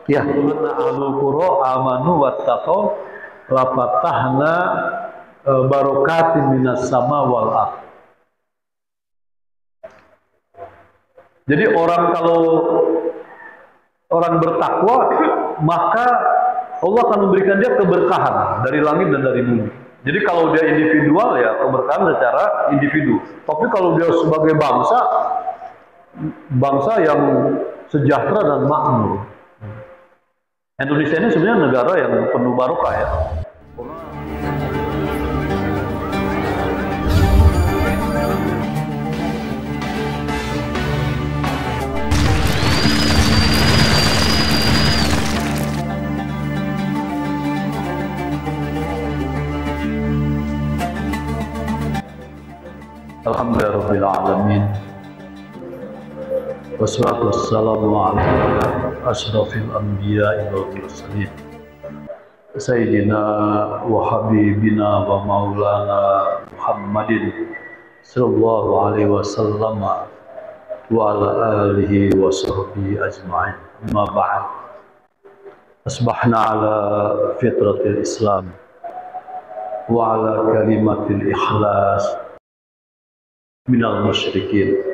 Ya, anna ahlul qura amanu wattaqau la fatahna barokatin minas sama wal ardh. Jadi kalau orang bertakwa, maka Allah akan memberikan dia keberkahan dari langit dan dari bumi. Jadi kalau dia individual, ya keberkahan secara individu. Tapi kalau dia sebagai bangsa yang sejahtera dan makmur. Indonesia ini sebenarnya negara yang penuh barokah ya. Alhamdulillahirabbil alamin. Wassalatu wassalamu ala asyrafil anbiya'i wal mursalin. Sayyidina wa habibina wa maulana Muhammadin sallallahu alaihi wasallam wa ala alihi wa sahbihi ajma'in. Amma ba'd. Asbahna ala fitratil Islam wa ala kalimatil ikhlas minal musyrikin.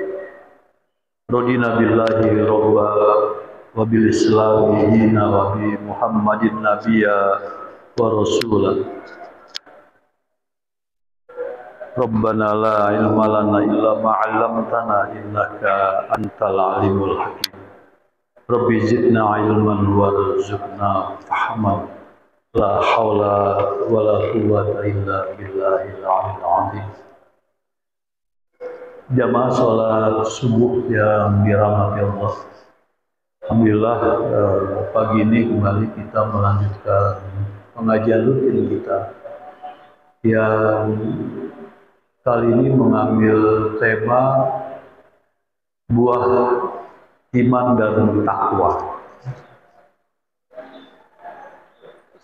Radina billahi robba wa bil islami dina wa bi Muhammadin nabiyya wa rasulah. Rabbana la ilma lana illa ma 'allamtana innaka antal alimul hakim. Rabbi zidna ilman warzuqna fahman. La haula wa la quwwata illa billahil 'aliyyil 'azim. Jamaah sholat subuh yang dirahmati Allah. Alhamdulillah pagi ini kembali kita melanjutkan pengajian rutin kita yang kali ini mengambil tema buah iman dan takwa.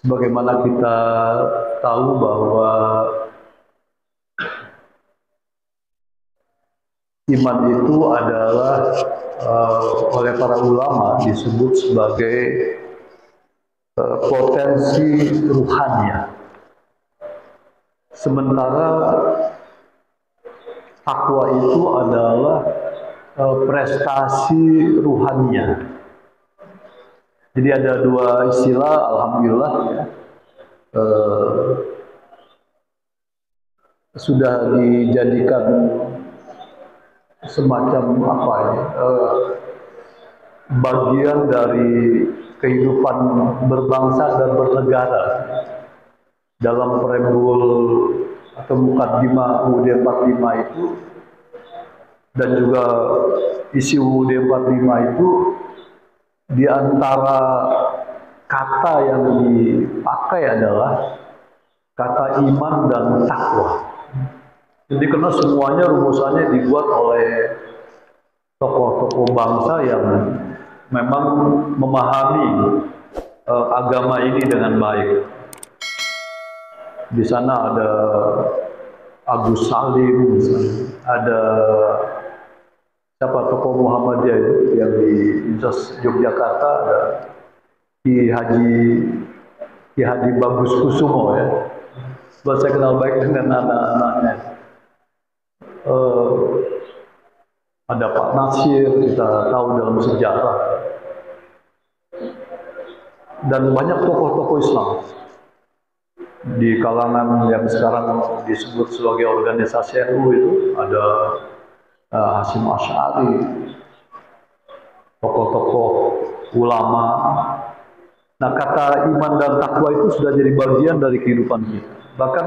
Sebagaimana kita tahu bahwa iman itu adalah oleh para ulama disebut sebagai potensi ruhania. Sementara takwa itu adalah prestasi ruhania. Jadi ada dua istilah, alhamdulillah ya, sudah dijadikan semacam bagian dari kehidupan berbangsa dan bernegara dalam preambul atau mukaddimah UUD 45 itu, dan juga isi UUD 45 itu di antara kata yang dipakai adalah kata iman dan takwa. Jadi karena semuanya rumusannya dibuat oleh tokoh-tokoh bangsa yang memang memahami agama ini dengan baik. Di sana ada Agus Salim, ada siapa tokoh Muhammadiyah itu yang di Yogyakarta, ada Ki Haji Bagus Kusumo ya. Sebab saya kenal baik dengan anak-anaknya. Ada Pak Nasir, kita tahu dalam sejarah, dan banyak tokoh-tokoh Islam di kalangan yang sekarang disebut sebagai organisasi NU itu ada Hasyim Asy'ari, tokoh-tokoh ulama. Nah, kata iman dan takwa itu sudah jadi bagian dari kehidupan kita. Bahkan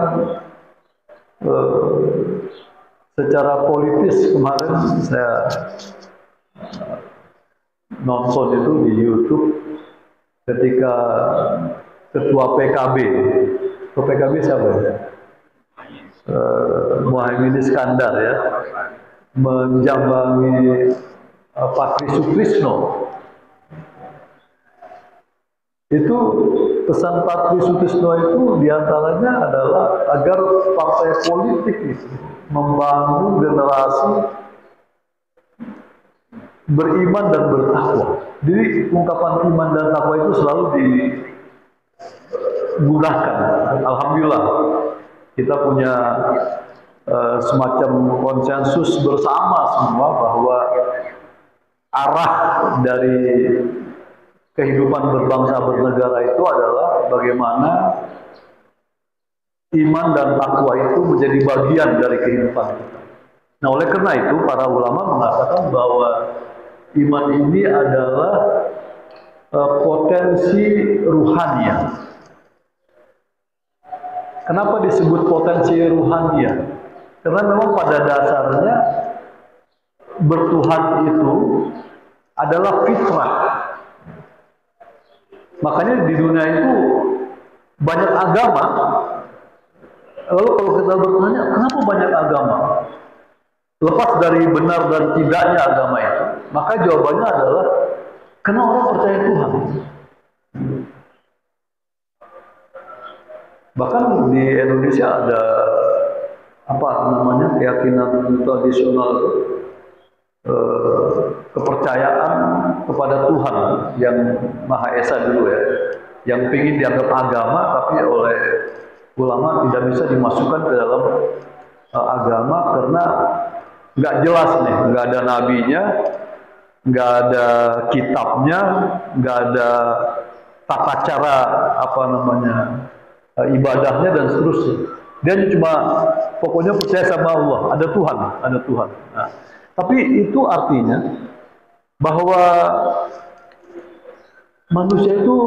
secara politis kemarin saya nonton itu di YouTube ketika ketua PKB siapa ya? Muhaimin Iskandar ya, menjambangi Patri Sutrisno. Itu pesan Patri Sutrisno itu diantaranya adalah agar partai politik itu membangun generasi beriman dan bertakwa. Jadi ungkapan iman dan takwa itu digunakan. Alhamdulillah kita punya semacam konsensus bersama semua bahwa arah dari kehidupan berbangsa bernegara itu adalah bagaimana iman dan takwa itu menjadi bagian dari kehidupan kita. Nah, oleh karena itu para ulama mengatakan bahwa iman ini adalah potensi ruhaniyah. Kenapa disebut potensi ruhaniyah? Karena memang pada dasarnya bertuhan itu adalah fitrah. Makanya di dunia itu banyak agama. Lalu kalau kita bertanya, kenapa banyak agama? Lepas dari benar dan tidaknya agama itu, maka jawabannya adalah karena orang percaya Tuhan. Bahkan di Indonesia ada keyakinan tradisional, kepercayaan kepada Tuhan yang Maha Esa dulu ya, yang ingin dianggap agama tapi oleh ulama tidak bisa dimasukkan ke dalam agama karena nggak jelas nih, nggak ada nabinya, nggak ada kitabnya, nggak ada tata cara ibadahnya dan seterusnya. Dia cuma pokoknya percaya sama Allah, ada Tuhan, ada Tuhan. Nah, tapi itu artinya bahwa manusia itu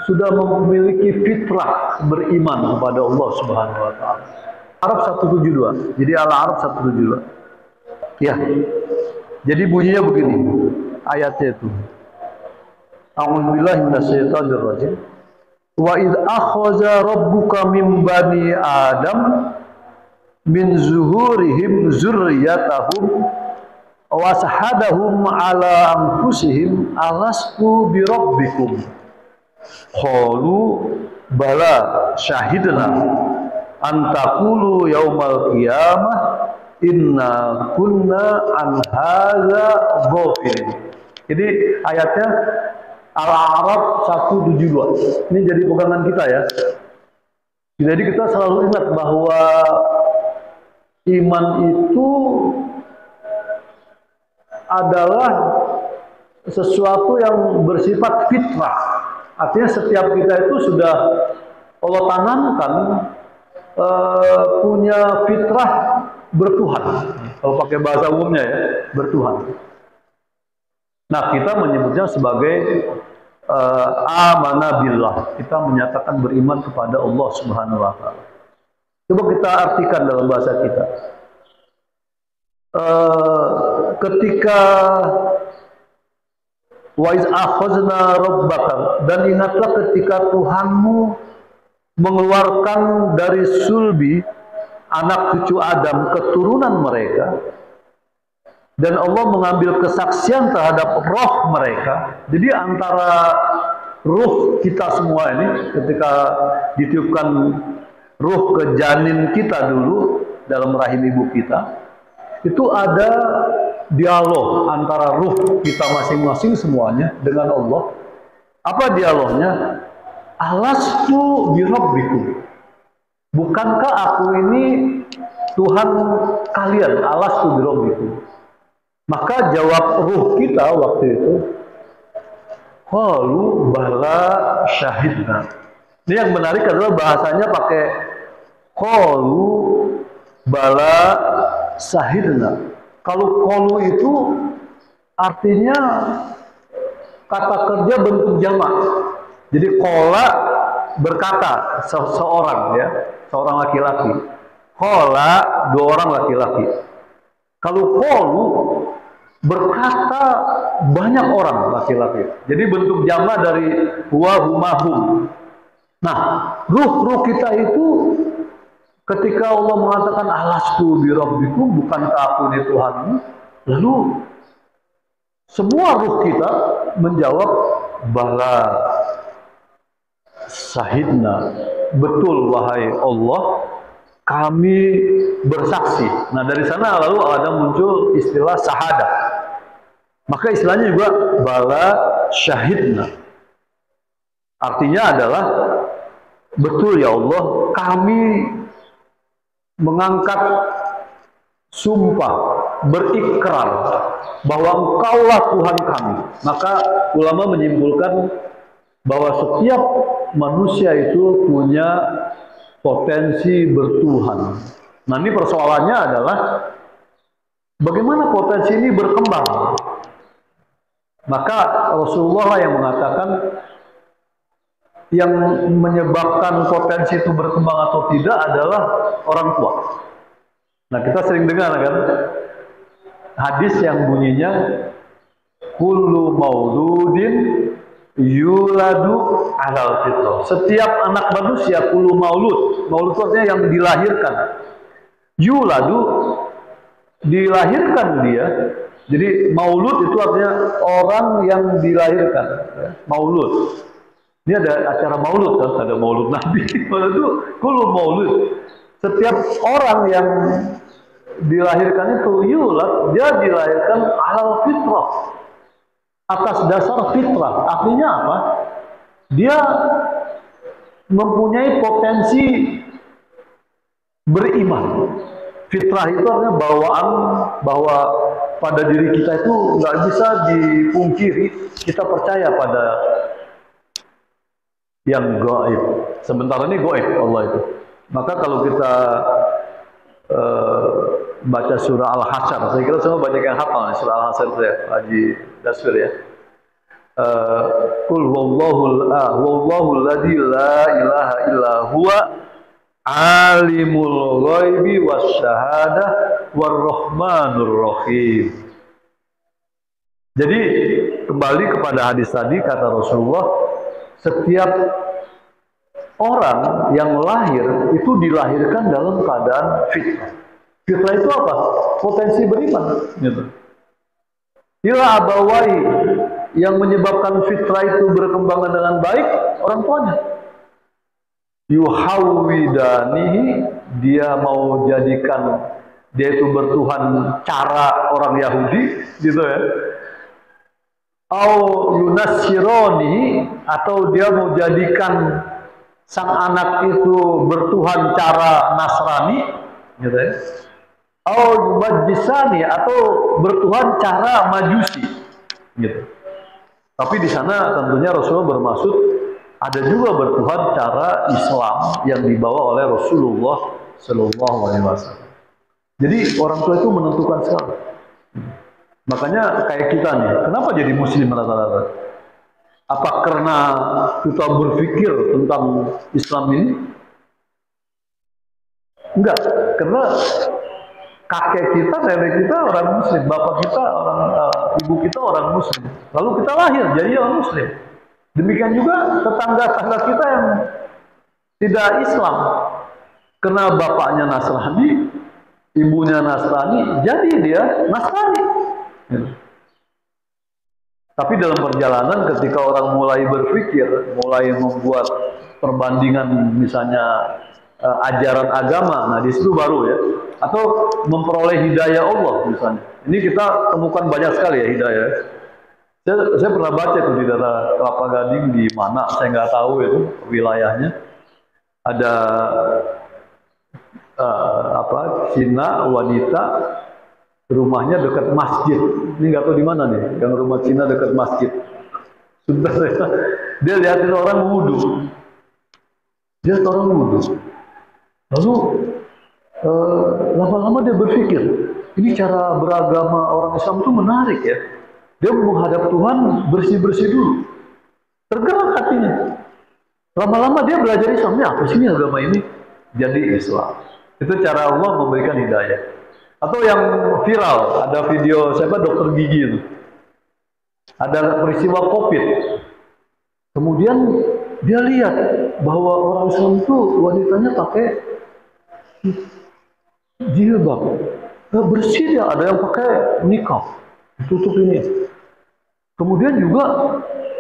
sudah memiliki fitrah beriman kepada Allah Subhanahu wa taala. Arab 172. Jadi Al-Arab 172. Ya. Jadi bunyinya begini ayatnya itu. A'udzubillahi minasyaitonir rajim. Wa id akhadha rabbuka min bani Adam min zuhurihim zurriyatahum wasahadahum ala anfusihim alastu bi rabbikum qalu bala syahidna antaqulu yaumal qiyamah inna kunna an hadza ghafilin. Jadi ayatnya Al-A'raf 172. Ini jadi pegangan kita ya. Jadi kita selalu ingat bahwa iman itu adalah sesuatu yang bersifat fitrah. Artinya setiap kita itu sudah Allah tanamkan punya fitrah bertuhan. Kalau pakai bahasa umumnya ya, bertuhan. Nah, kita menyebutnya sebagai amanah billah. Kita menyatakan beriman kepada Allah Subhanahu wa taala. Coba kita artikan dalam bahasa kita. Ketika wa iz akhadna rabbaka, dan ingatlah ketika Tuhanmu mengeluarkan dari sulbi anak cucu Adam keturunan mereka, dan Allah mengambil kesaksian terhadap roh mereka. Jadi antara ruh kita semua ini ketika ditiupkan ruh ke janin kita dulu dalam rahim ibu kita, itu ada dialog antara ruh kita masing-masing semuanya dengan Allah. Apa dialognya? Alastu birabbikum. Bukankah aku ini Tuhan kalian? Alastu birabbikum. Maka jawab ruh kita waktu itu, qalu bala syahidna. Ini yang menarik adalah bahasanya pakai qalu bala syahidna. Kalau qalu itu artinya kata kerja bentuk jamak. Jadi qala berkata seorang ya, seorang laki-laki. Qala dua orang laki-laki. Kalau qalu berkata banyak orang laki-laki. Jadi bentuk jamak dari huwa humahum. Nah, ruh-ruh kita itu ketika Allah mengatakan alastu bi rabbikum, bukankah aku ini Tuhanmu? Lalu semua ruh kita menjawab bala syahidna. Betul wahai Allah, kami bersaksi. Nah, dari sana lalu ada muncul istilah syahadah. Maka istilahnya juga bala syahidna. Artinya adalah, betul ya Allah, kami mengangkat sumpah, berikrar bahwa Engkaulah Tuhan kami. Maka ulama menyimpulkan bahwa setiap manusia itu punya potensi bertuhan. Nah, ini persoalannya adalah bagaimana potensi ini berkembang. Maka Rasulullah yang mengatakan yang menyebabkan potensi itu berkembang atau tidak adalah orang tua. Nah, kita sering dengar kan hadis yang bunyinya kullu mauludin yuladu alal fitrah. Setiap anak manusia, kullu maulud. Maulud itu artinya yang dilahirkan. Yuladu, dilahirkan dia. Jadi maulud itu artinya orang yang dilahirkan. Maulud. Ini ada acara maulud kan, ada maulud Nabi. Maulud itu kullu maulud. Setiap orang yang dilahirkan itu yulad, dia dilahirkan alal fitrah, atas dasar fitrah. Artinya apa? Dia mempunyai potensi beriman. Fitrah itu artinya bawaan bahwa pada diri kita itu nggak bisa dipungkiri, kita percaya pada yang gaib. Sementara ini gaib Allah itu. Maka kalau kita baca surah Al-Hasyr, saya kira semua banyak yang hafal surah Al-Hasyr itu ya, Haji Dasfir ya. Qul wallahu alladzi la ilaha illa huwa alimul ghaibi wasyahadah warrahmanur rahim. Jadi kembali kepada hadis tadi, kata Rasulullah, setiap orang yang lahir itu dilahirkan dalam keadaan fitrah. Fitrah itu apa? Potensi beriman. Gitu. Ila abawai, yang menyebabkan fitrah itu berkembang dengan baik, orang tuanya. Yuhawidanihi, dia mau jadikan dia itu bertuhan cara orang Yahudi, gitu ya. Au yunassironi, atau dia mau jadikan sang anak itu bertuhan cara Nasrani, gitu ya. Au majisani, atau bertuhan cara Majusi, gitu. Tapi di sana tentunya Rasulullah bermaksud ada juga bertuhan cara Islam yang dibawa oleh Rasulullah Shallallahu Alaihi Wasallam. Jadi orang tua itu menentukan sekali. Makanya kayak kita nih, kenapa jadi Muslim rata-rata? Apa karena kita berpikir tentang Islam ini? Enggak, karena kakek kita, nenek kita orang Muslim, bapak kita orang, ibu kita orang Muslim. Lalu kita lahir jadi orang Muslim. Demikian juga tetangga-tetangga kita yang tidak Islam, karena bapaknya Nasrani, ibunya Nasrani, jadi dia Nasrani. Tapi dalam perjalanan ketika orang mulai berpikir, mulai membuat perbandingan misalnya ajaran agama, nah di situ baru ya, atau memperoleh hidayah Allah misalnya. Ini kita temukan banyak sekali ya hidayah. Saya pernah baca itu di daerah Kelapa Gading di mana, saya nggak tahu itu wilayahnya. Ada Cina wanita, rumahnya dekat masjid. Ini nggak tahu di mana nih, yang rumah Cina dekat masjid. Sudah dia lihatin orang wudhu. Dia orang wudhu. Lalu lama-lama dia berpikir, ini cara beragama orang Islam itu menarik ya. Dia menghadap Tuhan bersih-bersih dulu. Tergerak hatinya. Lama-lama dia belajar Islam. Ini apa sih ini agama ini? Jadi Islam. Itu cara Allah memberikan hidayah. Atau yang viral, ada video siapa dokter gigi itu. Ada peristiwa COVID. Kemudian dia lihat bahwa orang Islam itu wanitanya pakai jilbab. Bersih dia, ada yang pakai nikah. Tutup ini. Kemudian juga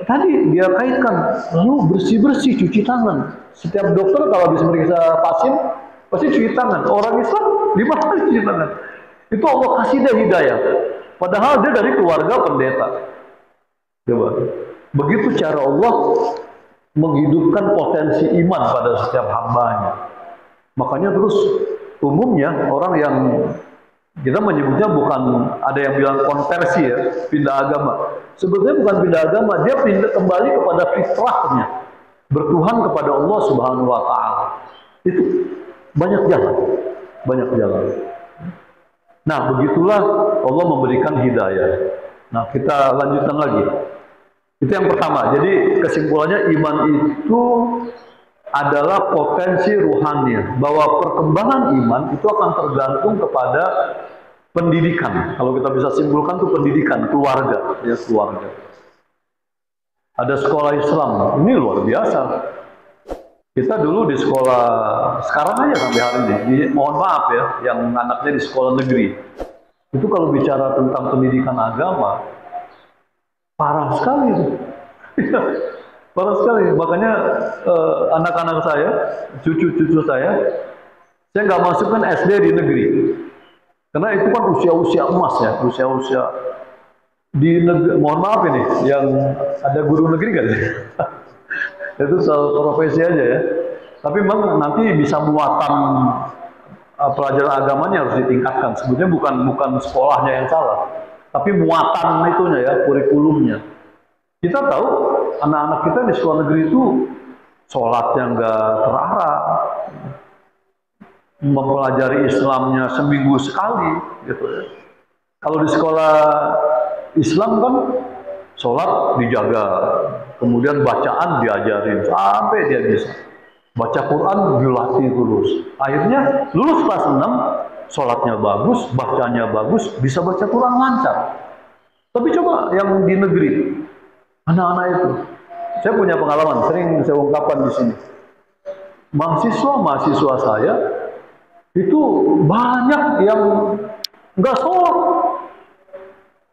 tadi dia kaitkan, lalu bersih-bersih, cuci tangan. Setiap dokter kalau habis meriksa pasien, pasti cuci tangan. Orang Islam, di mana cuci tangan? Itu Allah kasih dia hidayah. Padahal dia dari keluarga pendeta. Coba. Begitu cara Allah menghidupkan potensi iman pada setiap hambanya. Makanya terus umumnya orang yang kita menyebutnya bukan, ada yang bilang konversi ya, pindah agama. Sebetulnya bukan pindah agama, dia pindah kembali kepada fitrahnya, bertuhan kepada Allah Subhanahu wa taala. Itu banyak jalan, banyak jalan. Nah, begitulah Allah memberikan hidayah. Nah, kita lanjutkan lagi. Itu yang pertama. Jadi kesimpulannya iman itu adalah potensi ruhani, bahwa perkembangan iman itu akan tergantung kepada pendidikan. Kalau kita bisa simpulkan itu pendidikan, keluarga, ya keluarga. Ada sekolah Islam, ini luar biasa. Kita dulu di sekolah, sekarang aja sampai hari ini, mohon maaf ya, yang anaknya di sekolah negeri, itu kalau bicara tentang pendidikan agama, parah sekali itu. Parah sekali. Makanya anak-anak saya, cucu-cucu saya nggak masukkan SD di negeri. Karena itu kan usia-usia emas ya, usia-usia di negeri. Mohon maaf ini, yang ada guru negeri nggak sih? Itu soal profesi aja ya. Tapi memang nanti bisa muatan pelajaran agamanya harus ditingkatkan. Sebetulnya bukan sekolahnya yang salah, tapi muatan itunya ya, kurikulumnya. Kita tahu anak-anak kita di sekolah negeri itu sholatnya nggak terarah, mempelajari Islamnya seminggu sekali, gitu ya. Kalau di sekolah Islam kan sholat dijaga, kemudian bacaan diajarin sampai dia bisa. Baca Quran dilatih terus. Akhirnya lulus kelas 6, sholatnya bagus, bacanya bagus, bisa baca Quran lancar. Tapi coba yang di negeri, anak-anak itu, saya punya pengalaman, sering saya ungkapkan di sini. Mahasiswa saya itu banyak yang nggak sholat.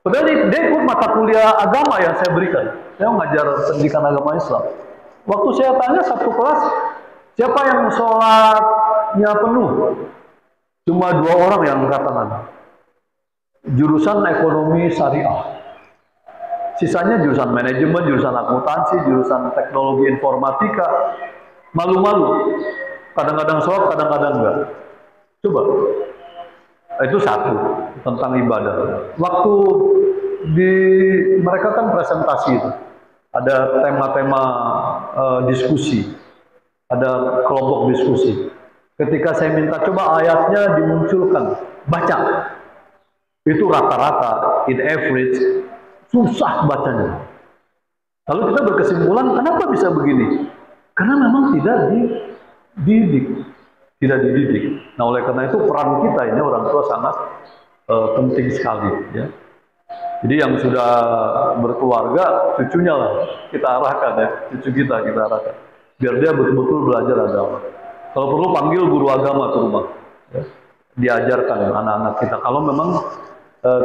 Padahal dia ikut mata kuliah agama yang saya berikan. Saya mengajar pendidikan agama Islam. Waktu saya tanya satu kelas, siapa yang sholatnya penuh? Cuma 2 orang yang angkat tangan. Jurusan ekonomi syariah. Sisanya jurusan manajemen, jurusan akuntansi, jurusan teknologi informatika. Malu-malu. Kadang-kadang sholat, kadang-kadang enggak. Coba. Itu satu, tentang ibadah. Waktu mereka kan presentasi itu. Ada tema-tema diskusi. Ada kelompok diskusi. Ketika saya minta coba ayatnya dimunculkan, baca. Itu rata-rata, in average, susah bacanya. Lalu kita berkesimpulan, kenapa bisa begini? Karena memang tidak dididik. Tidak dididik. Nah, oleh karena itu peran kita ini orang tua sangat penting sekali. Ya. Jadi yang sudah berkeluarga, cucunya lah kita arahkan ya, cucu kita arahkan. Biar dia betul-betul belajar agama. Kalau perlu panggil guru agama ke rumah. Ya. Diajarkan anak-anak kita. Kalau memang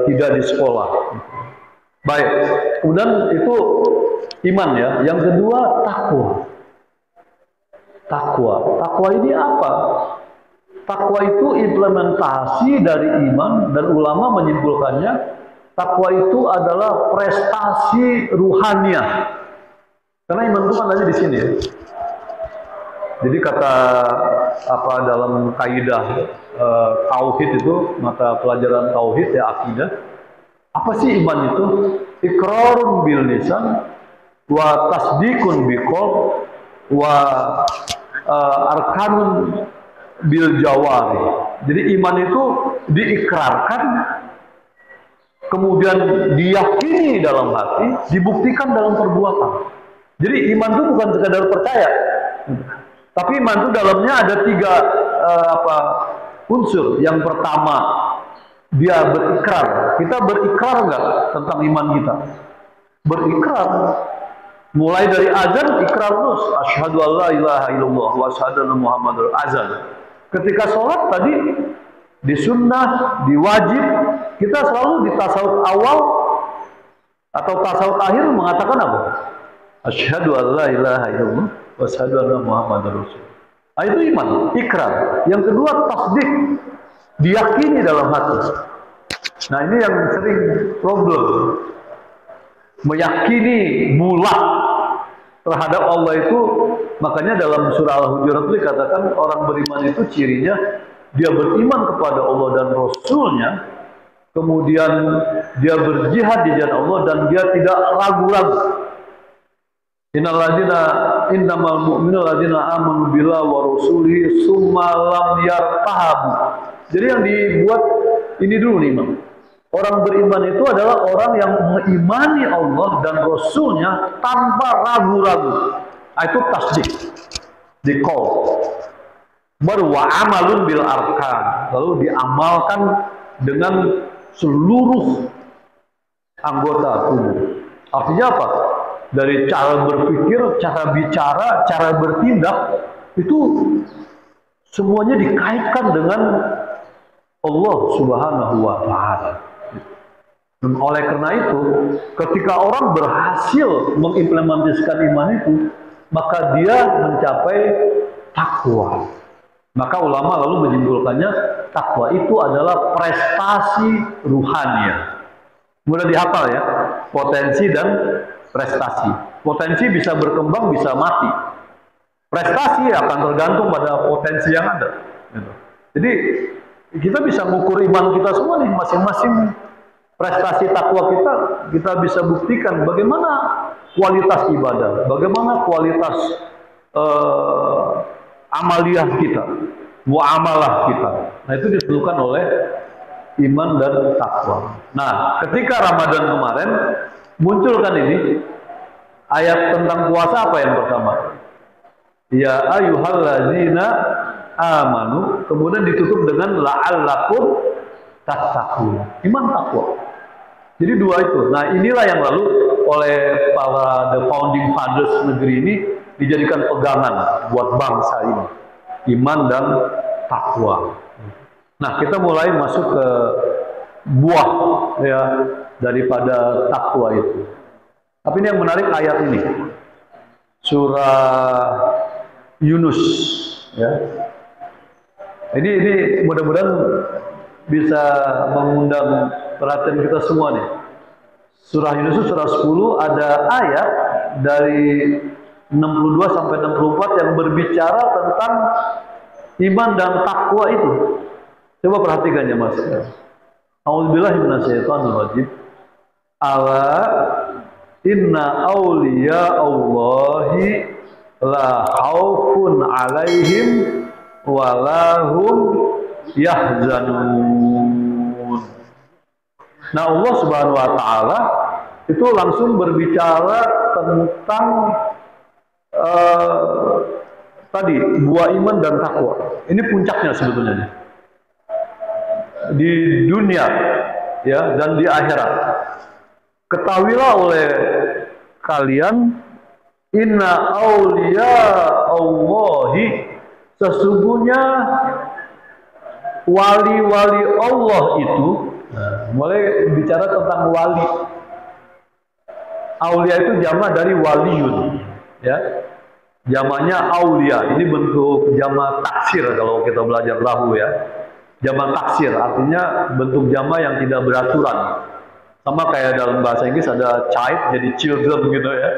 tidak di sekolah. Baik, kemudian itu iman ya. Yang kedua, takwa. Takwa ini apa? Takwa itu implementasi dari iman, dan ulama menyimpulkannya takwa itu adalah prestasi ruhaniah. Karena iman itu kan ada di sini ya. Jadi kata dalam kaidah tauhid itu, mata pelajaran tauhid ya, akidah. Apa sih iman itu? Iqrarun bil lisan wa tasdiqun biqaul wa arkanun bil jawari. Jadi iman itu diikrarkan, kemudian diyakini dalam hati, dibuktikan dalam perbuatan. Jadi iman itu bukan sekadar percaya, tapi iman itu dalamnya ada 3 unsur. Yang pertama, dia berikrar. Kita berikrar nggak tentang iman kita? Berikrar. Mulai dari azan, ikrar terus. Asyhadu an la ilaha illallah wa asyhadu anna Muhammadar azan. Ketika sholat tadi, di sunnah, di wajib, kita selalu di tasawuf awal atau tasawuf akhir mengatakan apa? Asyhadu an la ilaha illallah wa asyhadu anna Muhammadar rasul. Nah, itu iman, ikrar. Yang kedua, tasdik. Diyakini dalam hati. Nah, ini yang sering problem. Meyakini bulat terhadap Allah itu, makanya dalam surah Al-Hujurat dikatakan orang beriman itu cirinya dia beriman kepada Allah dan Rasulnya, kemudian dia berjihad di jalan Allah dan dia tidak ragu-ragu. Innamal mu'minuna alladzina amanu billahi wa rasulihi tsumma lam yartahabu. Jadi yang dibuat ini dulu nih, Imam. Orang beriman itu adalah orang yang mengimani Allah dan Rasulnya tanpa ragu-ragu. Itu tasdik, dikol. Baru wa amalun bil arkan, lalu diamalkan dengan seluruh anggota tubuh. Artinya apa? Dari cara berpikir, cara bicara, cara bertindak, itu semuanya dikaitkan dengan Allah Subhanahu wa Ta'ala. Dan oleh karena itu, ketika orang berhasil mengimplementasikan iman itu, maka dia mencapai takwa. Maka ulama lalu menyimpulkannya, takwa itu adalah prestasi ruhania. Mudah dihafal ya, potensi dan prestasi. Potensi bisa berkembang, bisa mati. Prestasi akan tergantung pada potensi yang ada. Jadi kita bisa mengukur iman kita semua nih, masing-masing prestasi takwa kita bisa buktikan bagaimana kualitas ibadah, bagaimana kualitas amaliyah kita, muamalah kita. Nah itu ditentukan oleh iman dan takwa. Nah ketika Ramadan kemarin muncul kan ini ayat tentang puasa, apa yang pertama? Ya ayyuhalladzina amanu, kemudian ditutup dengan la'allakum tattaqun. Iman takwa. Jadi dua itu. Nah inilah yang lalu oleh para the founding fathers negeri ini dijadikan pegangan buat bangsa ini. Iman dan takwa. Nah kita mulai masuk ke buah ya daripada takwa itu. Tapi ini yang menarik ayat ini. Surah Yunus ya. Ini mudah-mudahan bisa mengundang perhatian kita semua nih. Surah Yunus surah 10 ada ayat dari 62 sampai 64 yang berbicara tentang iman dan takwa itu. Coba perhatikan ya Mas. A'udzubillahi minasyaitonir rajim. Ala inna awliya Allahi la khaufun alaihim walahum yahzanun. Nah Allah Subhanahu wa Ta'ala itu langsung berbicara tentang tadi buah iman dan takwa. Ini puncaknya sebetulnya di dunia ya dan di akhirat. Ketahuilah oleh kalian, inna awliya Allahi, sesungguhnya wali-wali Allah itu, mulai bicara tentang wali. Aulia itu jamak dari waliyun, ya. Jamaknya aulia. Ini bentuk jamak taksir kalau kita belajar lahu ya. Jamak taksir artinya bentuk jamak yang tidak beraturan. Sama kayak dalam bahasa Inggris ada child jadi children gitu ya.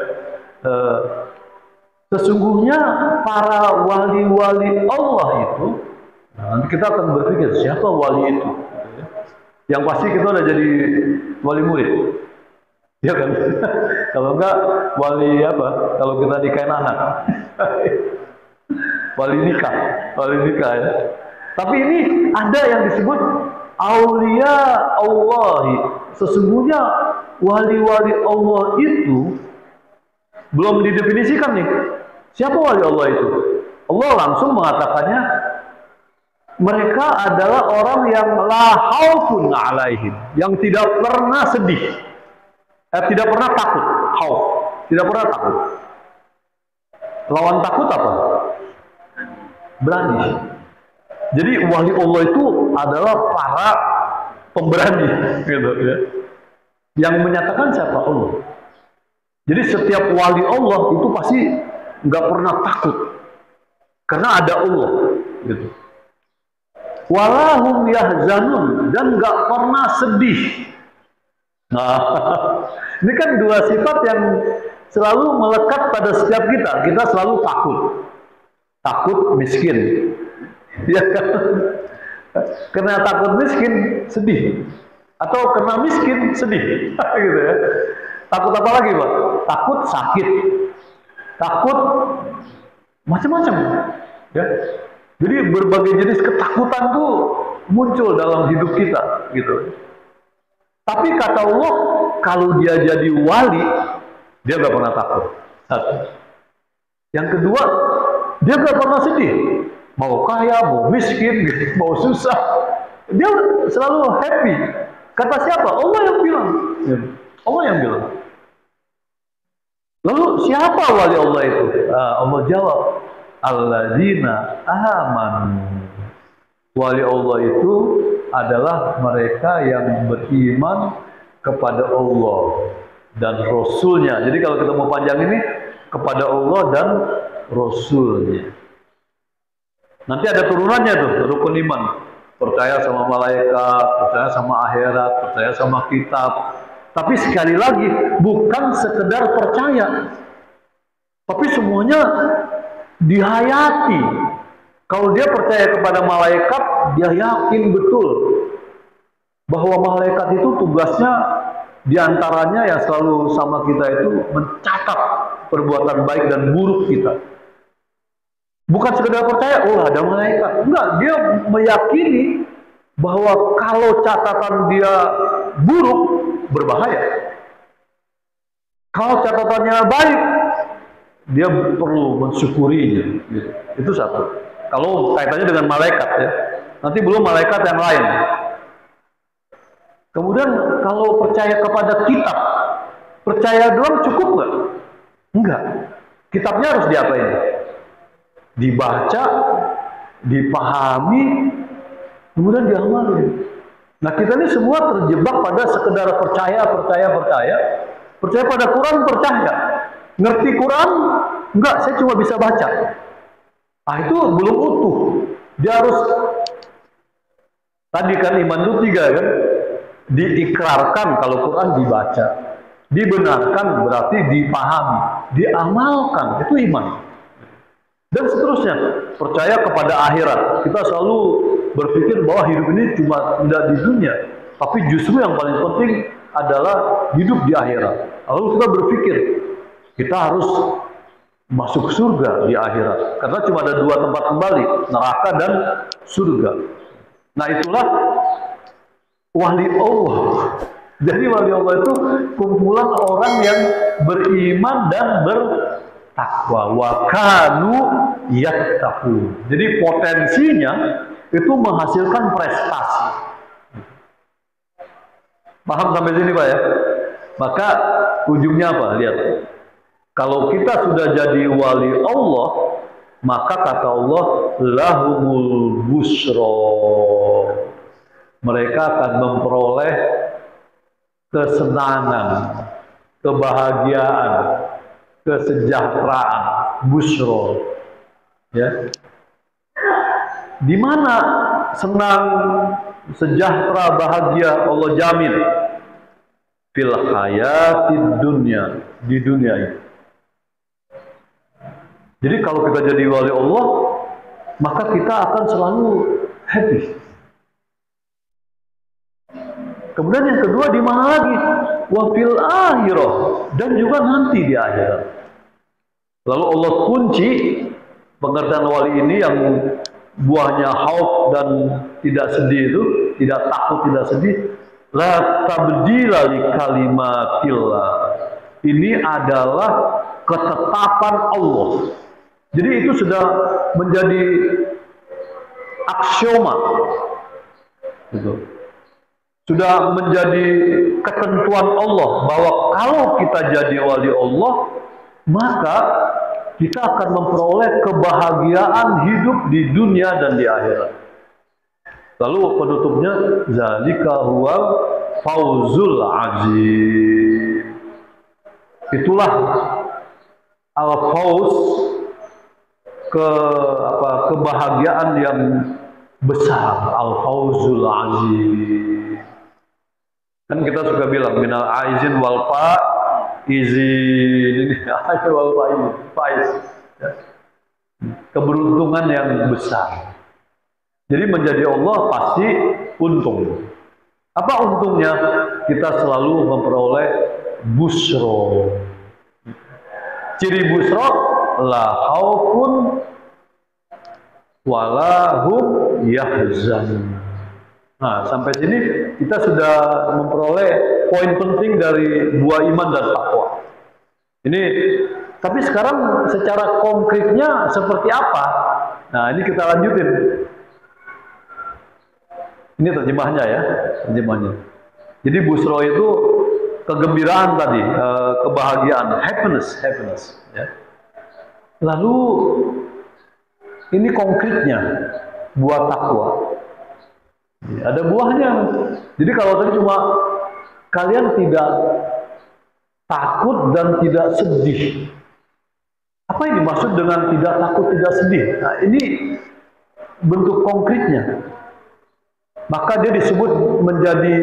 Sesungguhnya para wali-wali Allah itu, nanti kita akan berpikir siapa wali itu. Yang pasti kita udah jadi wali murid, ya kan? Kalau enggak wali apa? Kalau kita nikahin anak, wali nikah ya. Tapi ini ada yang disebut aulia Allahi. Sesungguhnya wali-wali Allah itu belum didefinisikan nih. Siapa wali Allah itu? Allah langsung mengatakannya, mereka adalah orang yang la khaufun alaihim, yang tidak pernah sedih, tidak pernah takut. Khauf, tidak pernah takut. Lawan takut apa? Berani. Jadi wali Allah itu adalah para pemberani, gitu ya. Yang menyatakan siapa? Allah. Jadi setiap wali Allah itu pasti nggak pernah takut, karena ada Allah, gitu. Walahum yahzanun, dan nggak pernah sedih. Nah, ini kan dua sifat yang selalu melekat pada setiap kita. Kita selalu takut. Takut miskin. Ya kan? Karena takut miskin, sedih. Atau karena miskin, sedih. Gitu ya. Takut apa lagi, Pak? Takut sakit. Takut macam-macam. Ya. Jadi berbagai jenis ketakutan tuh muncul dalam hidup kita, gitu. Tapi kata Allah, kalau dia jadi wali, dia gak pernah takut. Satu. Yang kedua, dia gak pernah sedih. Mau kaya, mau miskin, mau susah, dia selalu happy. Kata siapa? Allah yang bilang. Allah yang bilang. Lalu siapa wali Allah itu? Allah jawab, alladzina amanu. Wali Allah itu adalah mereka yang beriman kepada Allah dan Rasulnya. Jadi kalau kita mau panjang ini, kepada Allah dan Rasulnya. Nanti ada turunannya tuh, rukun iman. Percaya sama malaikat, percaya sama akhirat, percaya sama kitab. Tapi sekali lagi, bukan sekedar percaya. Tapi semuanya dihayati. Kalau dia percaya kepada malaikat, dia yakin betul bahwa malaikat itu tugasnya diantaranya yang selalu sama kita itu mencatat perbuatan baik dan buruk kita. Bukan sekedar percaya, oh ada malaikat. Enggak, dia meyakini bahwa kalau catatan dia buruk, berbahaya. Kalau catatannya baik, dia perlu mensyukurinya. Gitu. Itu satu. Kalau kaitannya dengan malaikat ya. Nanti belum malaikat yang lain. Kemudian kalau percaya kepada kitab, percaya doang cukup nggak? Enggak. Kitabnya harus diapain? Dibaca, dipahami, kemudian diamalin. Nah kita ini semua terjebak pada sekedar percaya. Percaya pada Quran, percaya. Ngerti Quran? Enggak, saya cuma bisa baca. Ah itu belum utuh. Dia harus, tadi kan iman itu 3 kan? Diikrarkan kalau Quran dibaca. Dibenarkan berarti dipahami. Diamalkan, itu iman. Dan seterusnya, percaya kepada akhirat. Kita selalu berpikir bahwa hidup ini cuma tidak di dunia, tapi justru yang paling penting adalah hidup di akhirat. Lalu kita berpikir, kita harus masuk surga di akhirat. Karena cuma ada 2 tempat kembali, neraka dan surga. Nah itulah wali Allah. Jadi wali Allah itu kumpulan orang yang beriman dan bertakwa. Wa kanu yattaqun. Jadi potensinya itu menghasilkan prestasi. Paham sampai sini Pak ya? Maka ujungnya apa? Lihat. Kalau kita sudah jadi wali Allah, maka kata Allah, lahumul busra. Mereka akan memperoleh kesenangan, kebahagiaan, kesejahteraan, busra. Ya. Di mana senang, sejahtera, bahagia Allah jamin? Fil hayatid dunya, di dunia ini. Jadi kalau kita jadi wali Allah, maka kita akan selalu happy. Kemudian yang kedua di mana lagi? Wa fil akhirah, dan juga nanti di akhirat. Lalu Allah kunci pengertian wali ini yang buahnya khauf dan tidak sedih itu, tidak takut, tidak sedih. La tabdila li kalimatillah. Ini adalah ketetapan Allah. Jadi itu sudah menjadi aksioma. Gitu. Sudah menjadi ketentuan Allah bahwa kalau kita jadi wali Allah, maka kita akan memperoleh kebahagiaan hidup di dunia dan di akhirat. Lalu penutupnya, zalika huwal fauzul azim. Itulah al-fauz, kebahagiaan yang besar, al-fauzul azim. Kan kita suka bilang minal aizin wal fa izin, ini faiz, ya. Keberuntungan yang besar. Jadi menjadi Allah pasti untung. Apa untungnya? Kita selalu memperoleh busro. Ciri busro, la khaufun wala hum yahzanun. Nah, sampai sini kita sudah memperoleh poin penting dari dua iman dan takwa. Ini, tapi sekarang secara konkretnya seperti apa? Nah, ini kita lanjutin. Ini terjemahnya ya, terjemahnya. Jadi busro itu kegembiraan tadi, kebahagiaan, happiness. Ya. Lalu ini konkretnya buat takwa. Ada buahnya. Jadi kalau tadi cuma kalian tidak takut dan tidak sedih. Apa ini maksud dengan tidak takut, tidak sedih? Nah, ini bentuk konkretnya. Maka dia disebut menjadi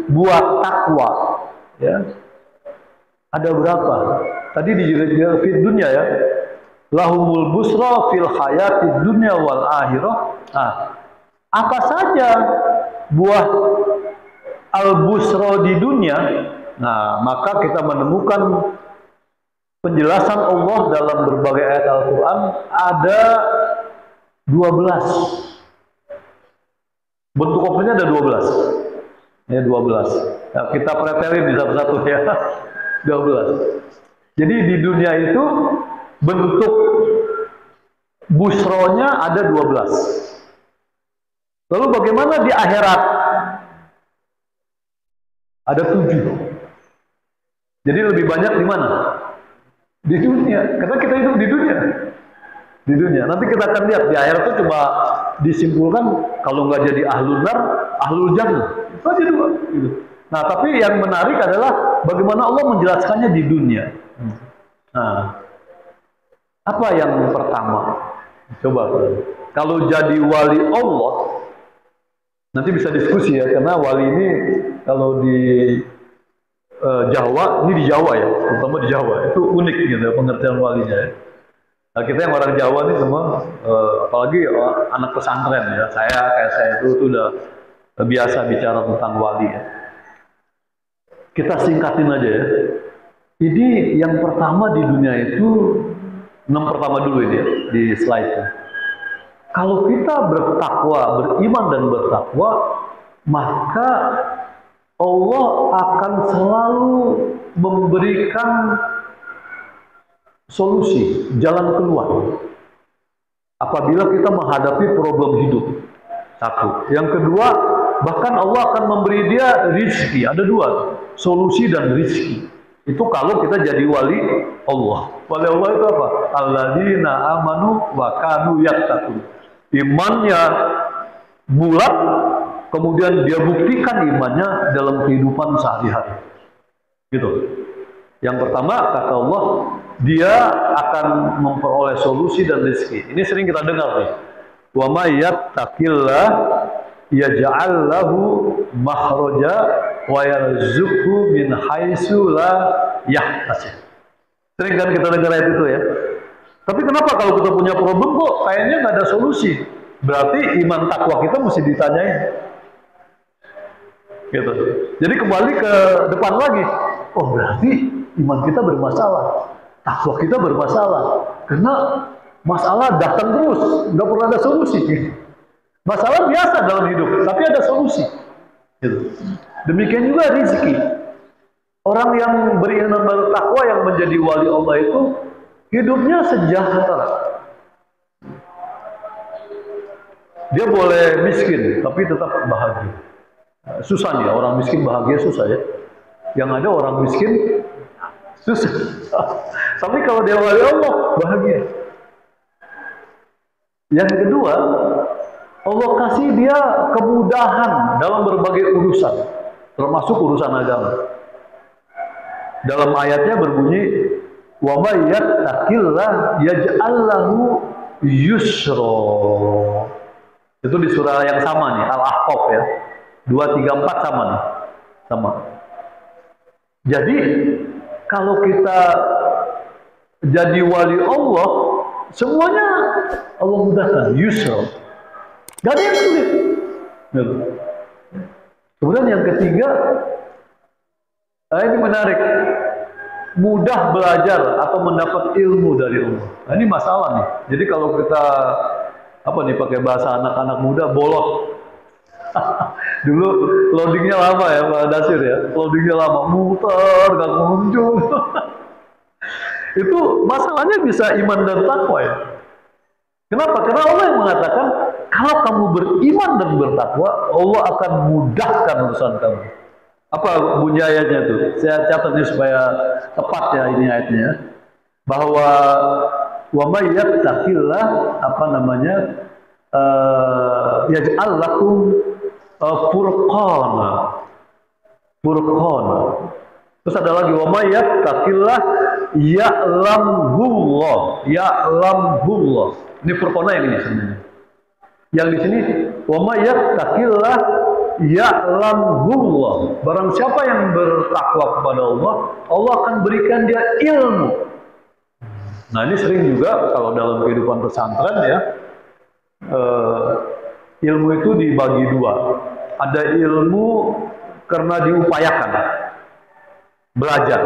buah takwa. Ya. Ada berapa? Tadi di dunia ya. Lahumul busra fil hayati dunya wal akhirah. Nah, apa saja buah al-busra di dunia? Nah, maka kita menemukan penjelasan Allah dalam berbagai ayat Al-Quran ada 12. Bentuk konkretnya ada 12. Ya, 12. Nah, kita pretelin di satu-satu ya. 12. Jadi di dunia itu bentuk busronya ada 12. Lalu bagaimana di akhirat? Ada 7. Jadi lebih banyak di mana? Di dunia. Karena kita hidup di dunia. Di dunia. Nanti kita akan lihat di akhirat itu cuma disimpulkan kalau nggak jadi ahlul nar, ahlul jannah. Itu aja dua. Gitu. Nah, tapi yang menarik adalah bagaimana Allah menjelaskannya di dunia. Nah, apa yang pertama? Coba. Kalau jadi wali Allah, nanti bisa diskusi ya, karena wali ini kalau di Jawa, ini di Jawa ya, terutama di Jawa, itu unik gitu pengertian walinya ya. Nah, kita yang orang Jawa nih semua, apalagi anak pesantren ya, kayak saya itu udah biasa bicara tentang wali ya. Kita singkatin aja ya. Jadi yang pertama di dunia itu, 6 pertama dulu ini ya, di slide-nya. Kalau kita bertakwa, beriman dan bertakwa, maka Allah akan selalu memberikan solusi, jalan keluar. Apabila kita menghadapi problem hidup. Satu. Yang kedua, bahkan Allah akan memberi dia rizki. Ada 2, solusi dan rizki. Itu kalau kita jadi wali Allah. Wali Allah itu apa? Alladzina amanu wa kanu yattaqun. Imannya bulat, kemudian dia buktikan imannya dalam kehidupan sehari-hari. Gitu. Yang pertama, kata Allah, dia akan memperoleh solusi dan rezeki. Ini sering kita dengar nih. Wa may yattaqillah yaj'al lahu makhraja wa yarzuqhu min haitsu la yahtasib. Sering kan kita dengar ayat itu ya. Tapi kenapa kalau kita punya problem kok kayaknya nggak ada solusi? Berarti iman takwa kita mesti ditanyain. Gitu. Jadi kembali ke depan lagi. Oh, berarti iman kita bermasalah. Takwa kita bermasalah. Karena masalah datang terus, nggak pernah ada solusi. Masalah biasa dalam hidup, tapi ada solusi. Gitu. Demikian juga rezeki. Orang yang beriman bertakwa yang menjadi wali Allah itu hidupnya sejahtera. Dia boleh miskin, tapi tetap bahagia. Susah nih, orang miskin bahagia susah ya. Yang ada orang miskin susah. Tapi kalau dia wali Allah, bahagia. Yang kedua, Allah kasih dia kemudahan dalam berbagai urusan, termasuk urusan agama. Dalam ayatnya berbunyi, wa may yattaqillah yaj'al lahu yusra. Itu di surah yang sama nih, Al-Ahqaf ya. 2, 3, 4 sama nih. Sama. Jadi kalau kita jadi wali Allah, semuanya Allah mudahkan, yusra. Gak ada yang sulit. Kemudian yang ketiga, ini menarik, mudah belajar atau mendapat ilmu dari Allah. Nah, ini masalah nih. Jadi kalau kita pakai bahasa anak-anak muda, bolot. Dulu loadingnya lama ya Pak Dasir ya, loadingnya lama, muter gak muncul. Itu masalahnya bisa iman dan takwa ya. Kenapa? Karena Allah yang mengatakan kalau kamu beriman dan bertakwa, Allah akan mudahkan urusan kamu. Apa bunyi ayatnya tuh? Saya catat ini supaya tepat ya ini ayatnya. Bahwa wa may yattaqillah yaj'al lakum furqana. Terus ada lagi wa may yattaqillah ya'lamhullah. Ini furqana yang ini sebenarnya. Yang di sini wa may yattaqillah ya'lamhullah. Barang siapa yang bertakwa kepada Allah, Allah akan berikan dia ilmu. Nah, ini sering juga kalau dalam kehidupan pesantren ya, ilmu itu dibagi dua. Ada ilmu karena diupayakan, belajar.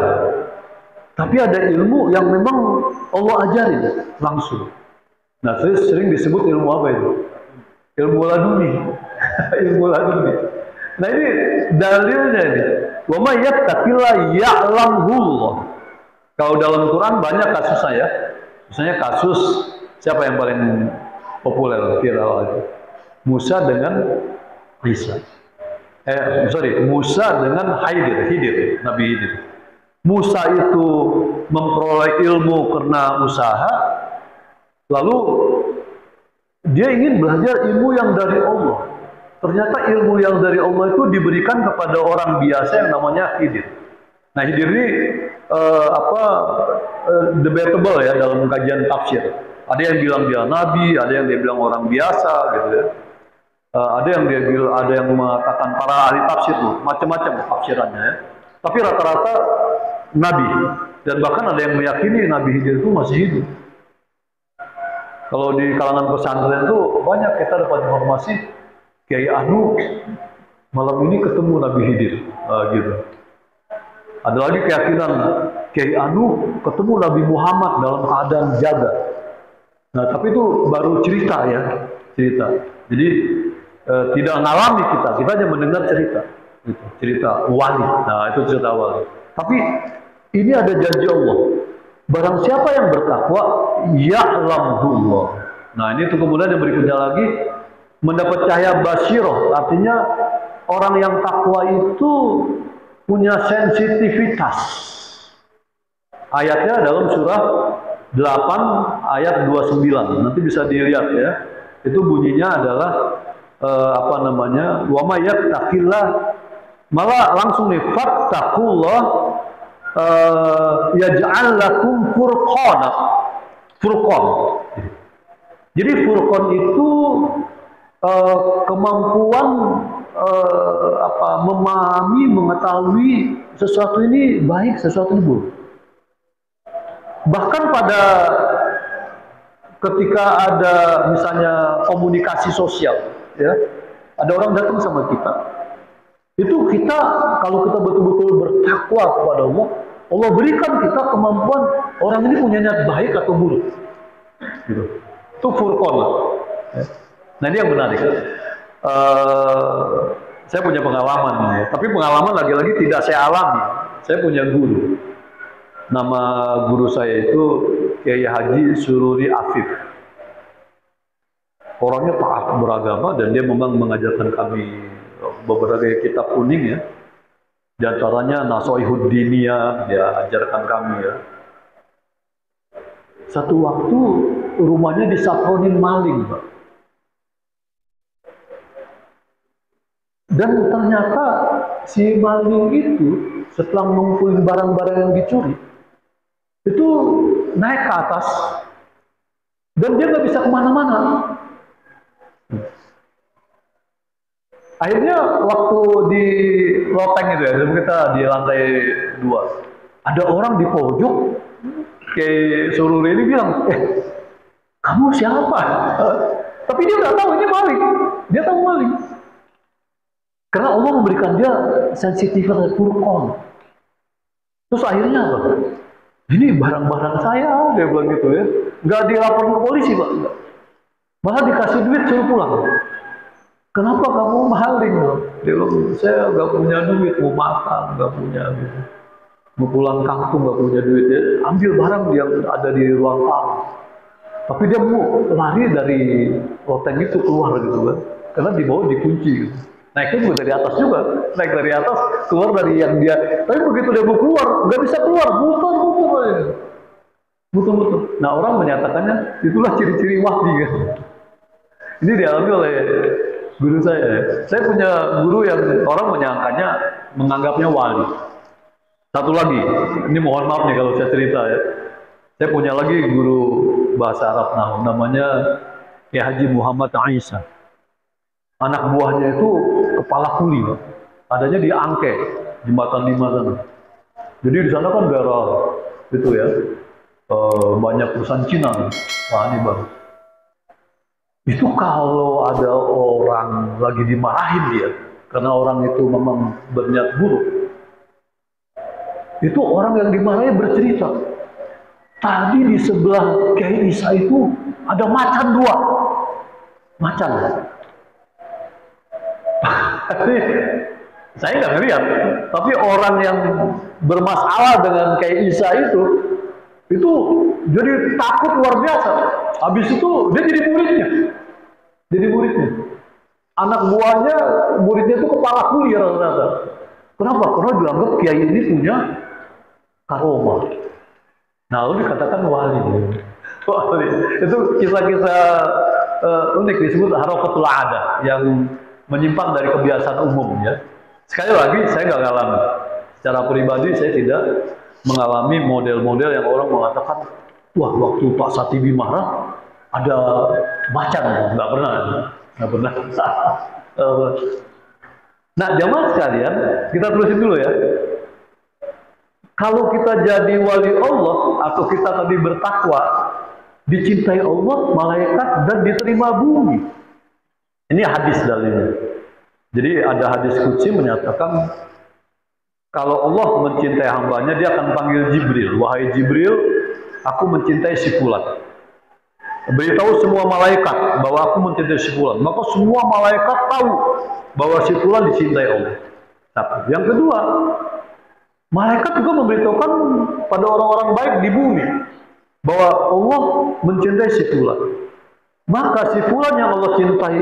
Tapi ada ilmu yang memang Allah ajarin langsung. Nah, sering disebut ilmu apa itu? Ilmu laduni. Ilmu laduni. Nah, ini dalilnya ini. Wa may yattaqillah ya'lamhullah. Kalau dalam Quran banyak kasusnya ya. Misalnya kasus siapa yang paling populer viral itu? Musa dengan Isa. Musa dengan Khidir, Nabi Khidir. Musa itu memperoleh ilmu karena usaha, lalu dia ingin belajar ilmu yang dari Allah. Ternyata ilmu yang dari Allah itu diberikan kepada orang biasa yang namanya Khidir. Nah, Khidir ini debatable ya dalam kajian tafsir. Ada yang bilang dia nabi, ada yang dia bilang orang biasa, gitu ya. Ada yang mengatakan para ahli tafsir tuh macam-macam tafsirannya ya. Tapi rata-rata nabi, dan bahkan ada yang meyakini Nabi Khidir itu masih hidup. Kalau di kalangan pesantren itu banyak kita dapat informasi Kiai Anu malam ini ketemu Nabi Khidir, gitu. Ada lagi keyakinan Kiai Anu ketemu Nabi Muhammad dalam keadaan jaga. Nah, tapi itu baru cerita ya, cerita. Jadi tidak ngalami kita hanya mendengar cerita, gitu. Cerita wali. Nah, itu cerita wali. Tapi ini ada janji Allah. Barang siapa yang bertakwa, ya'lamhullah. Nah, ini tuh kemudian yang berikutnya lagi mendapat cahaya basyirah. Artinya orang yang takwa itu punya sensitivitas. Ayatnya dalam surah 8 ayat 29. Nanti bisa dilihat ya. Itu bunyinya adalah wa may yattaqillah, malah langsung nih fattaqullah yaj'al lakum furqana. Furqan. Jadi furqan itu kemampuan memahami, mengetahui sesuatu ini baik, sesuatu ini buruk. Bahkan pada ketika ada misalnya komunikasi sosial, ya, ada orang datang sama kita, itu kita kalau kita betul-betul bertakwa kepada Allah, Allah berikan kita kemampuan orang ini punya niat baik atau buruk. Gitu. Itu furqan. Ya. Nah, ini yang menarik. Saya punya pengalaman, ya. Tapi pengalaman lagi-lagi tidak saya alami. Saya punya guru. Nama guru saya itu Kiai Haji Sururi Afif. Orangnya taat beragama dan dia memang mengajarkan kami beberapa kitab kuning ya. Di antaranya Nasoihud Diniyah dia ajarkan kami ya. Satu waktu rumahnya disatronin maling, Pak. Dan ternyata si maling itu setelah mengumpulkan barang-barang yang dicuri, itu naik ke atas dan dia nggak bisa kemana-mana. Akhirnya waktu di loteng itu ya, kita di lantai 2, Ada orang di pojok, kayak suruh ini bilang, kamu siapa? Tapi dia nggak tahu ini maling. Dia tahu maling. Karena Allah memberikan dia sensitivitas Furqan. Terus akhirnya apa? Ini barang-barang saya, dia bilang gitu ya. Nggak dilapor ke polisi, Pak. Malah dikasih duit suruh pulang. Kenapa kamu maling? Dia bilang, saya nggak punya duit, mau makan, nggak punya gitu. Mau pulang kampung nggak punya duit, ya ambil barang yang ada di ruang tamu. Tapi dia mau lari dari loteng itu keluar gitu kan, karena di bawah dikunci gitu. Naiknya juga dari atas juga, naik dari atas keluar dari yang dia. Tapi begitu dia mau keluar, nggak bisa keluar, muter aja. Muter. Nah orang menyatakannya itulah ciri-ciri wahdi kan. Ini dialami oleh guru saya. Saya punya guru yang orang menyangkanya, menganggapnya wali. Satu lagi, ini mohon maaf nih kalau saya cerita ya. Saya punya lagi guru bahasa Arab namanya Kiai Haji Muhammad Aisyah. Anak buahnya itu kepala kuli, Pak. Adanya di Angke, Jembatan 5 sana. Jadi di sana kan daerah itu ya, banyak perusahaan Cina. Wah ini bagus. Itu kalau ada orang lagi dimarahin dia, karena orang itu memang berniat buruk. Itu orang yang dimarahi bercerita, tadi di sebelah Kiai Isa itu ada macan 2. Macan. Saya nggak ngeliat, tapi orang yang bermasalah dengan Kiai Isa itu jadi takut luar biasa. Habis itu dia jadi muridnya. Anak buahnya, muridnya itu kepala kuli rata-rata. Kenapa? Karena dianggap Kiai ini punya karomah. Nah, lalu dikatakan wali. Itu kisah-kisah unik disebut harokatul ada, yang menyimpang dari kebiasaan umum ya. Sekali lagi saya nggak ngalami. Secara pribadi saya tidak mengalami model-model yang orang mengatakan, wah waktu Pak Satibi marah ada macan. Nggak pernah. Nah, jamaah sekalian, kita terusin dulu ya. Kalau kita jadi wali Allah atau kita tadi bertakwa, dicintai Allah, malaikat, dan diterima bumi. Ini hadis dalilnya. Jadi ada hadis qudsi menyatakan kalau Allah mencintai hambanya, dia akan panggil Jibril. Wahai Jibril, aku mencintai si fulan. Beritahu semua malaikat bahwa aku mencintai si fulan. Maka semua malaikat tahu bahwa si fulan dicintai Allah. Satu. Yang kedua, malaikat juga memberitahukan pada orang-orang baik di bumi bahwa Allah mencintai si fulan. Maka si fulan yang Allah cintai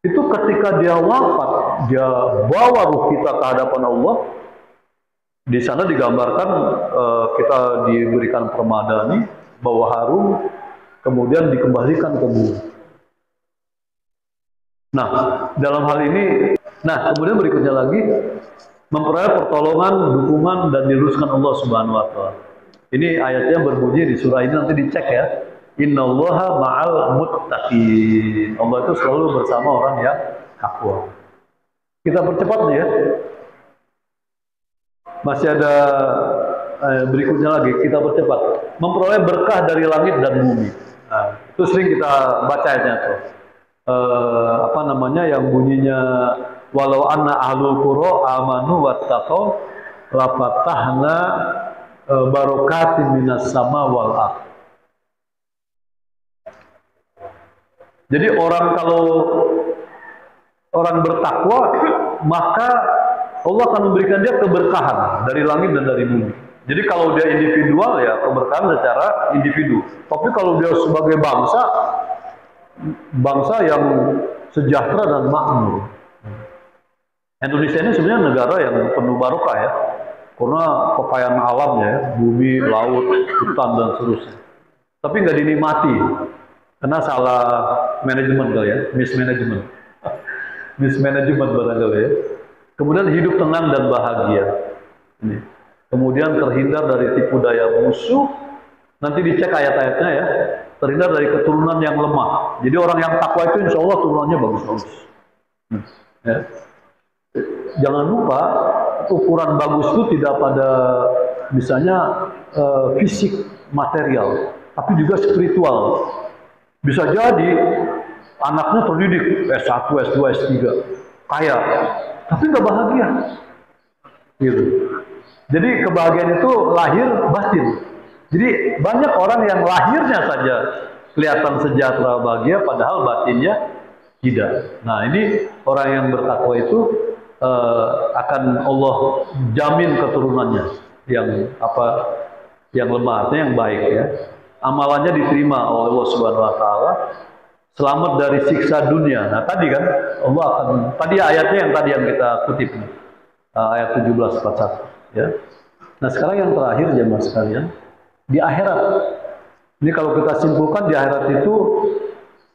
itu ketika dia wafat, dia bawa ruh kita ke hadapan Allah. Di sana digambarkan kita diberikan permadani, bawa harum, kemudian dikembalikan ke bumi. Nah, dalam hal ini, kemudian berikutnya lagi, memperoleh pertolongan, dukungan, dan diluruskan Allah Subhanahu wa Ta'ala. Ini ayatnya berbunyi di surah ini, nanti dicek ya. Innallaha ma'al muttaqin. Allah itu selalu bersama orang yang takwa. Kita percepat nih ya. Masih ada berikutnya lagi, kita percepat. Memperoleh berkah dari langit dan bumi. Nah, itu sering kita baca ayatnya tuh. Yang bunyinya walau anna ahlul qura amanu wattaqau lafatahna barakatin minas sama wal ardh. Jadi kalau orang bertakwa, maka Allah akan memberikan dia keberkahan dari langit dan dari bumi. Jadi kalau dia individual ya keberkahan secara individu. Tapi kalau dia sebagai bangsa yang sejahtera dan makmur. Indonesia ini sebenarnya negara yang penuh barokah ya. Karena kekayaan alamnya ya, bumi, laut, hutan dan seterusnya. Tapi nggak dinikmati. Karena salah manajemen kali ya, mismanagement. Mismanagement barangkali ya. Kemudian hidup tenang dan bahagia. Ini. Kemudian terhindar dari tipu daya musuh. Nanti dicek ayat-ayatnya ya. Terhindar dari keturunan yang lemah. Jadi orang yang takwa itu insya Allah turunannya bagus-bagus. Ya. Jangan lupa ukuran bagus itu tidak pada misalnya fisik material, tapi juga spiritual. Bisa jadi anaknya terdidik S1, S2, S3, kaya, tapi nggak bahagia. Gitu. Jadi kebahagiaan itu lahir batin. Jadi banyak orang yang lahirnya saja kelihatan sejahtera bahagia, padahal batinnya tidak. Nah ini orang yang bertakwa itu akan Allah jamin keturunannya yang yang lemah, artinya yang baik ya. Amalannya diterima oleh Allah Subhanahu Wa Taala, selamat dari siksa dunia. Nah tadi kan Allah akan, tadi ayatnya yang tadi yang kita kutip, ayat 17:41 ya. Nah sekarang yang terakhir jemaah sekalian, di akhirat. Ini kalau kita simpulkan di akhirat itu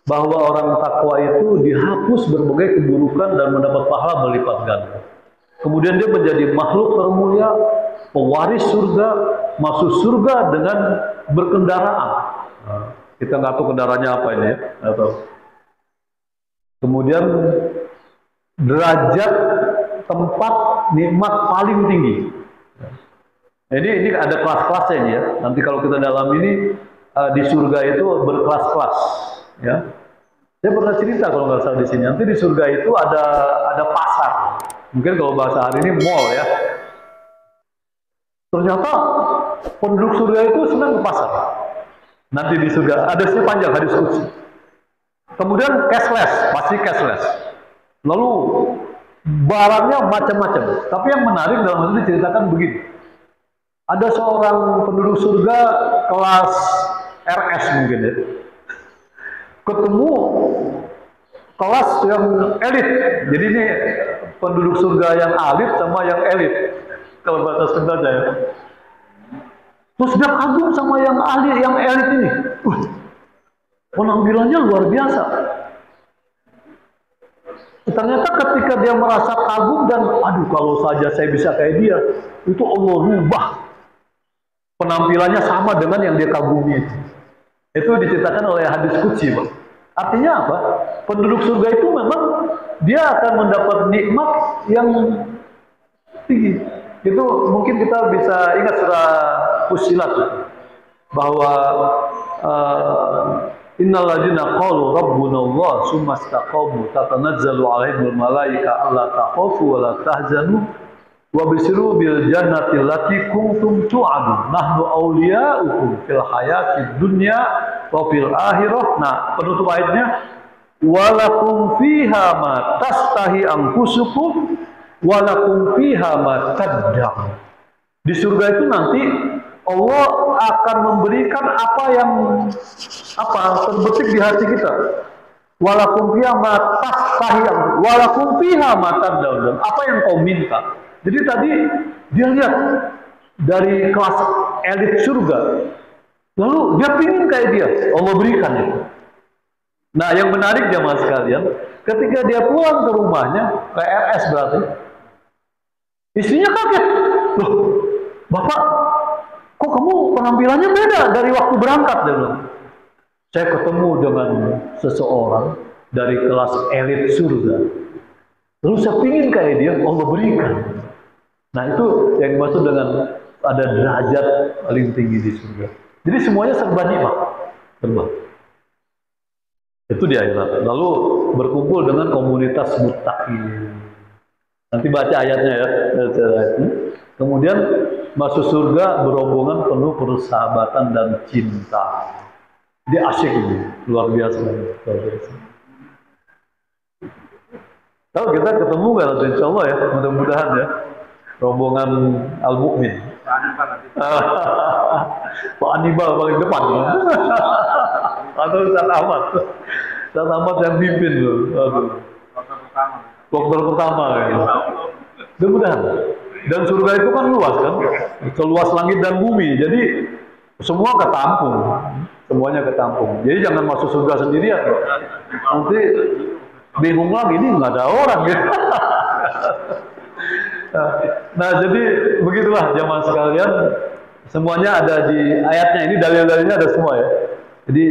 bahwa orang takwa itu dihapus berbagai keburukan dan mendapat pahala berlipat ganda. Kemudian dia menjadi makhluk termulia, pewaris surga, masuk surga dengan berkendaraan. Nah, kita nggak tahu kendaraannya apa ini ya. Atau kemudian derajat tempat nikmat paling tinggi. Ini ada kelas-kelasnya ini ya. Nanti kalau kita dalam ini di surga itu berkelas-kelas. Ya, saya pernah cerita kalau nggak salah di sini. Nanti di surga itu ada pasar. Mungkin kalau bahasa hari ini mall ya. Ternyata penduduk surga itu senang ke pasar. Nanti di surga ada sih panjang hadis qudsi. Kemudian cashless, pasti cashless. Lalu barangnya macam-macam. Tapi yang menarik dalam hal ini diceritakan begini. Ada seorang penduduk surga kelas RS mungkin ya. Ketemu kelas yang elit. Jadi ini penduduk surga yang elit sama yang elit. Kalau bahasa Sunda ya. Terus dia kagum sama yang ahli, yang elit ini. Penampilannya luar biasa. Ternyata ketika dia merasa kagum dan aduh kalau saja saya bisa kayak dia, itu Allah rubah penampilannya sama dengan yang dia kagumi itu. Itu diceritakan oleh hadis qudsi, Pak. Artinya apa? Penduduk surga itu memang dia akan mendapat nikmat yang tinggi. Itu mungkin kita bisa ingat surah Fussilat bahwa innal ladzina qalu rabbuna Allah tsumma istaqamu tatanazzalu alaihimul malaika alla takhafu wa la tahzanu wa basiru bil jannati allati kuntum tu'adun nahnu awliya'ukum fil hayatid dunya wa fil akhirah. Nah, penutup ayatnya walakum fiha ma tastahi anfusukum walakum fiha ma tad'un. Di surga itu nanti Allah akan memberikan apa yang terbetik di hati kita. Walakum fiha ma tastahi walakum fiha ma tad'un. Apa yang kau minta. Jadi tadi dia lihat dari kelas elit surga, lalu dia pingin kayak dia, Allah berikan itu. Nah yang menarik jamaah sekalian, ketika dia pulang ke rumahnya, ke RS berarti, istrinya kaget, loh Bapak, kok kamu penampilannya beda dari waktu berangkat? Dia bilang, saya ketemu dengan seseorang dari kelas elit surga, lalu saya pingin kayak dia, Allah berikan. Nah itu yang dimaksud dengan ada derajat paling tinggi di surga. Jadi semuanya serba nikmat, serba. Itu di akhirat. Lalu berkumpul dengan komunitas muttaqin. Nanti baca ayatnya ya. Kemudian masuk surga berombongan penuh persahabatan dan cinta. Dia asyik ini, luar biasa. Tahu kita ketemu nggak nanti insya Allah ya, mudah-mudahan ya. Rombongan Al-Mu'min. Pak Anibal paling depan. Atau Ustaz Ahmad. Ustaz Ahmad yang pimpin loh. Dokter pertama. Mudah-mudahan. Dan surga itu kan luas kan. Seluas langit dan bumi. Jadi semua ketampung. Semuanya ketampung. Jadi jangan masuk surga sendirian. Nanti bingung lagi, ini nggak ada orang ya. Nah jadi begitulah jamaah sekalian, semuanya ada di ayatnya ini, dalil-dalilnya ada semua ya. Jadi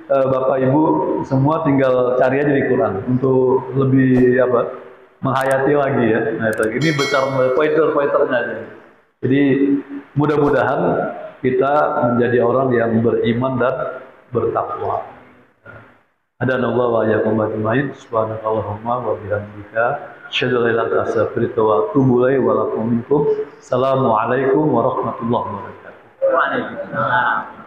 Bapak Ibu semua tinggal cari aja di Quran untuk lebih menghayati lagi ya. Nah, ini besar pointer-pointernya. Jadi mudah-mudahan kita menjadi orang yang beriman dan bertakwa. Hadanallahu wa iyyakum ajmain. Subhanakallahumma wa bihamdika asyhadu an la ilaha illa anta astaghfiruka wa atubu ilaik wa lakum minkum. Assalamualaikum warahmatullahi wabarakatuh. Waalaikumsalam.